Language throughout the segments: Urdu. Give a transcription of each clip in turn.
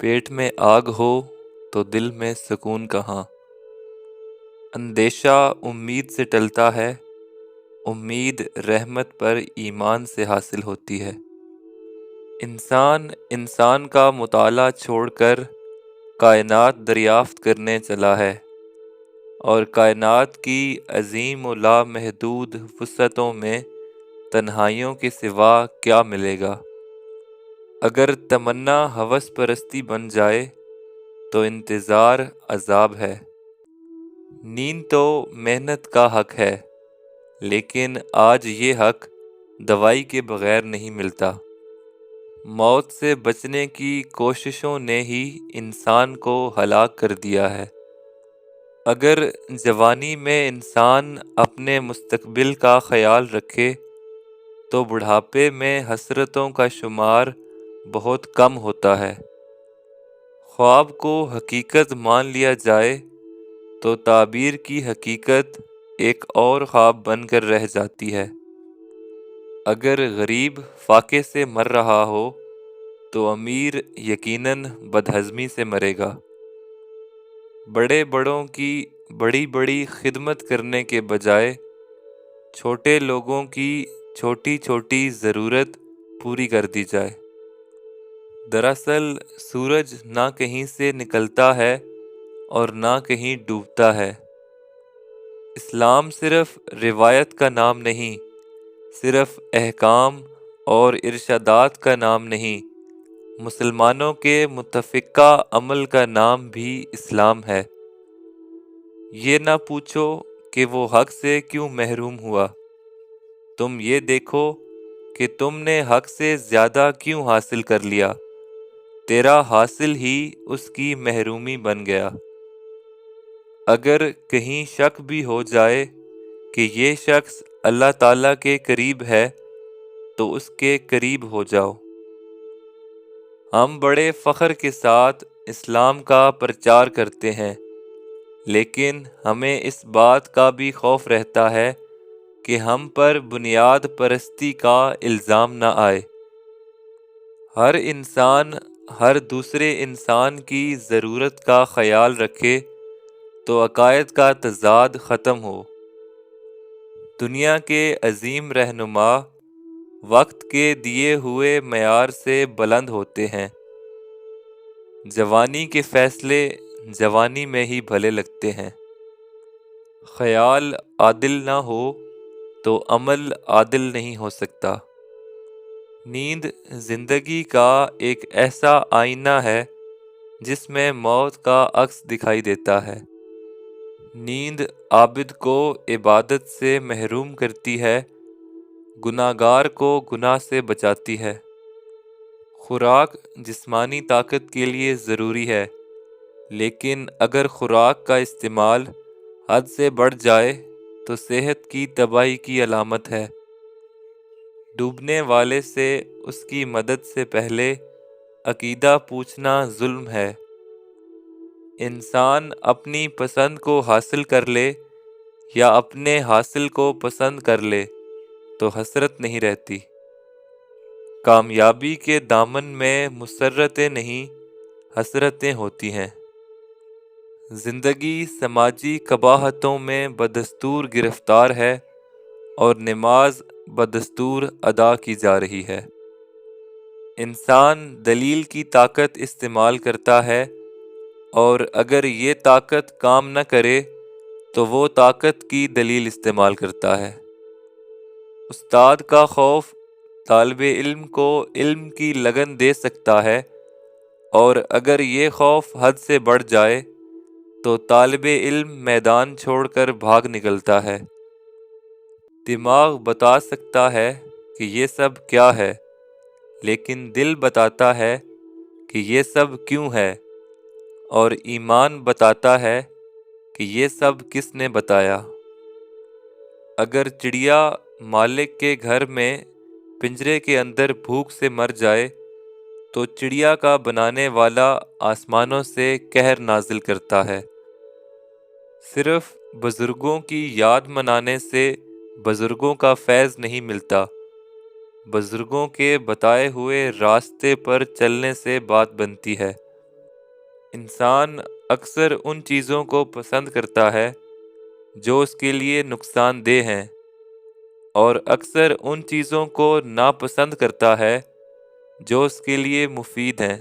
پیٹ میں آگ ہو تو دل میں سکون کہاں۔ اندیشہ امید سے ٹلتا ہے، امید رحمت پر ایمان سے حاصل ہوتی ہے۔ انسان کا مطالعہ چھوڑ کر کائنات دریافت کرنے چلا ہے، اور کائنات کی عظیم و لامحدود وسعتوں میں تنہائیوں کے سوا کیا ملے گا۔ اگر تمنا ہوس پرستی بن جائے تو انتظار عذاب ہے۔ نیند تو محنت کا حق ہے، لیکن آج یہ حق دوائی کے بغیر نہیں ملتا۔ موت سے بچنے کی کوششوں نے ہی انسان کو ہلاک کر دیا ہے۔ اگر جوانی میں انسان اپنے مستقبل کا خیال رکھے تو بڑھاپے میں حسرتوں کا شمار بہت کم ہوتا ہے۔ خواب کو حقیقت مان لیا جائے تو تعبیر کی حقیقت ایک اور خواب بن کر رہ جاتی ہے۔ اگر غریب فاقے سے مر رہا ہو تو امیر یقیناً بدہضمی سے مرے گا۔ بڑے بڑوں کی بڑی بڑی خدمت کرنے کے بجائے چھوٹے لوگوں کی چھوٹی چھوٹی ضرورت پوری کر دی جائے۔ دراصل سورج نہ کہیں سے نکلتا ہے اور نہ کہیں ڈوبتا ہے۔ اسلام صرف روایت کا نام نہیں، صرف احکام اور ارشادات کا نام نہیں، مسلمانوں کے متفقہ عمل کا نام بھی اسلام ہے۔ یہ نہ پوچھو کہ وہ حق سے کیوں محروم ہوا، تم یہ دیکھو کہ تم نے حق سے زیادہ کیوں حاصل کر لیا، تیرا حاصل ہی اس کی محرومی بن گیا۔ اگر کہیں شک بھی ہو جائے کہ یہ شخص اللہ تعالیٰ کے قریب ہے تو اس کے قریب ہو جاؤ۔ ہم بڑے فخر کے ساتھ اسلام کا پرچار کرتے ہیں، لیکن ہمیں اس بات کا بھی خوف رہتا ہے کہ ہم پر بنیاد پرستی کا الزام نہ آئے۔ ہر انسان ہر دوسرے انسان کی ضرورت کا خیال رکھے تو عقائد کا تضاد ختم ہو۔ دنیا کے عظیم رہنما وقت کے دیے ہوئے معیار سے بلند ہوتے ہیں۔ جوانی کے فیصلے جوانی میں ہی بھلے لگتے ہیں۔ خیال عادل نہ ہو تو عمل عادل نہیں ہو سکتا۔ نیند زندگی کا ایک ایسا آئینہ ہے جس میں موت کا عکس دکھائی دیتا ہے۔ نیند عابد کو عبادت سے محروم کرتی ہے، گناہگار کو گناہ سے بچاتی ہے۔ خوراک جسمانی طاقت کے لیے ضروری ہے، لیکن اگر خوراک کا استعمال حد سے بڑھ جائے تو صحت کی تباہی کی علامت ہے۔ ڈوبنے والے سے اس کی مدد سے پہلے عقیدہ پوچھنا ظلم ہے۔ انسان اپنی پسند کو حاصل کر لے یا اپنے حاصل کو پسند کر لے تو حسرت نہیں رہتی۔ کامیابی کے دامن میں مسرتیں نہیں، حسرتیں ہوتی ہیں۔ زندگی سماجی قباحتوں میں بدستور گرفتار ہے اور نماز بدستور ادا کی جا رہی ہے۔ انسان دلیل کی طاقت استعمال کرتا ہے، اور اگر یہ طاقت کام نہ کرے تو وہ طاقت کی دلیل استعمال کرتا ہے۔ استاد کا خوف طالب علم کو علم کی لگن دے سکتا ہے، اور اگر یہ خوف حد سے بڑھ جائے تو طالب علم میدان چھوڑ کر بھاگ نکلتا ہے۔ دماغ بتا سکتا ہے کہ یہ سب کیا ہے، لیکن دل بتاتا ہے کہ یہ سب کیوں ہے، اور ایمان بتاتا ہے کہ یہ سب کس نے بتایا۔ اگر چڑیا مالک کے گھر میں پنجرے کے اندر بھوک سے مر جائے تو چڑیا کا بنانے والا آسمانوں سے قہر نازل کرتا ہے۔ صرف بزرگوں کی یاد منانے سے بزرگوں کا فیض نہیں ملتا، بزرگوں کے بتائے ہوئے راستے پر چلنے سے بات بنتی ہے۔ انسان اکثر ان چیزوں کو پسند کرتا ہے جو اس کے لیے نقصان دہ ہیں، اور اکثر ان چیزوں کو ناپسند کرتا ہے جو اس کے لیے مفید ہیں۔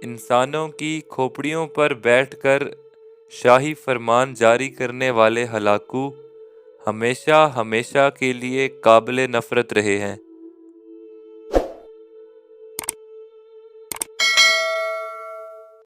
انسانوں کی کھوپڑیوں پر بیٹھ کر شاہی فرمان جاری کرنے والے ہلاکو ہمیشہ ہمیشہ کے لیے قابل نفرت رہے ہیں۔